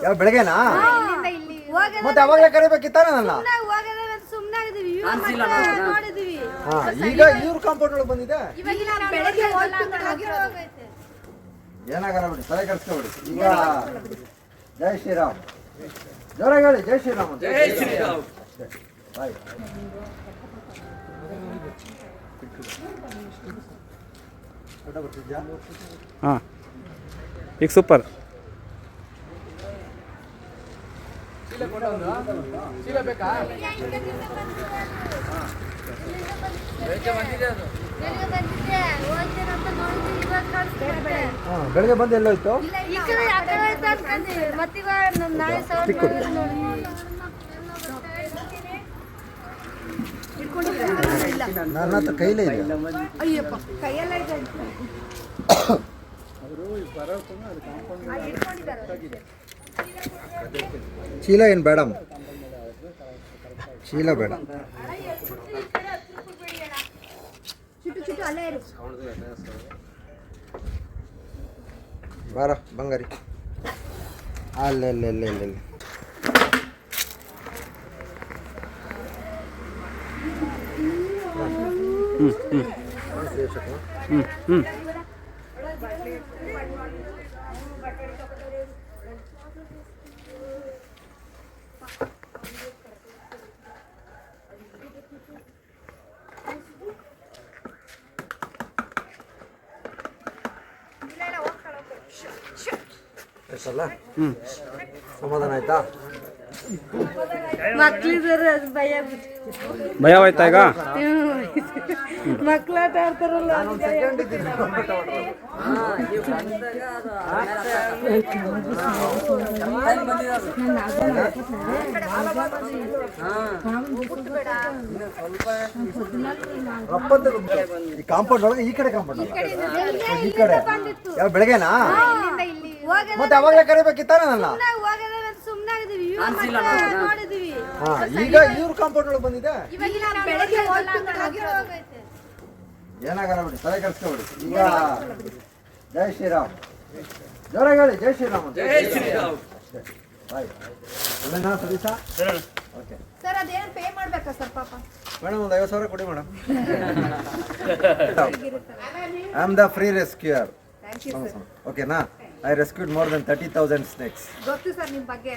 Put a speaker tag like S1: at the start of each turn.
S1: ಯಾವ ಬೆಳಗ್ಗೆನಾ ಮತ್ತೆ ಅವಾಗಲೇ ಕರಿಬೇಕಿತ್ತಾನ ನನ್ನ ಈಗ ಇವ್ರ ಕಾಂಪೌಂಡ್ ಒಳಗೆ ಬಂದಿದೆ ಏನಾಗಲ್ಲ ಬಿಡಿ ತಲೆ ಕೆಡಿಸ್ಕೊಬಿಡಿ ಈಗ ಜೈ ಶ್ರೀರಾಮ್ ಜೋರಾಗಿ ಹೇಳಿ ಜೈ ಶ್ರೀರಾಮ್ ಅಂತ
S2: ಜೈ ಶ್ರೀರಾಮ್
S1: ಬಾಯ್
S3: ಹಾಂ ಈಗ ಸೂಪರ್
S1: ಬೆಳಗ್ಗೆ ಬಂದು ಎಲ್ಲೋಯ್ತು ನನ್ನ ಹತ್ರ ಕೈಲೇ ಇದೆ ಚೀಲ ಏನು ಬೇಡಮ್ಮ ಚೀಲ ಬೇಡ ಬಾರ ಬಂಗಾರಿ ಅಲ್ಲೆಲ್ಲೆಲ್ಲೆಲ್ಲೆಲ್ಲ ಎಷ್ಟಲ್ಲ ಸಮಾಧಾನ ಆಯ್ತಾ
S4: ಮಕ್ಳಿದಾರೆ
S3: ಭಯ ಹೋಯ್ತಾ ಈಗ
S4: ಮಕ್ಳಾಟ ಆಡ್ತಾರಲ್ಲ
S1: ಈ ಕಾಂಪೌಂಡ್ ಒಳಗೆ ಈ ಕಡೆ ಕಾಂಪೌಂಡ್ ಈ ಕಡೆ ಯಾವ ಬೆಳಗ್ಗೆನಾ ಮತ್ತೆ ಅವಾಗಲೇ ಕರಿಬೇಕಿತ್ತಾನ ನನ್ನ ಈಗ ಇವ್ರ ಕಾಂಪೌಂಡ್ ಒಳಗೆ ಬಂದಿದೆ ಏನಾಗಲ್ಲ ಬಿಡಿ ತಲೆ ಕೆಡಿಸ್ಕೊಬಿಡಿ ಈಗ ಜೈ ಶ್ರೀರಾಮ್ ಜೋರಾಗಿ ಹೇಳಿ ಜೈ ಶ್ರೀರಾಮ್ ಅಂತ
S2: ಜೈ ಶ್ರೀರಾಮ್
S1: ಬಾಯ್ ಒಳ್ಳೆನಾ ಸತೀಶ ಓಕೆ
S4: ಸರ್ ಅದೇನು ಪೇ ಮಾಡ್ಬೇಕಾ ಸರ್ ಪಾಪ
S1: ಮೇಡಮ್ ಒಂದು 50,000 ಕೊಡಿ madam I am the free rescuer ಓಕೆನಾ I rescued more than 30,000 snakes
S4: ಗೊತ್ತು ಸರ್ ನಿಮ್ಮ ಬಗ್ಗೆ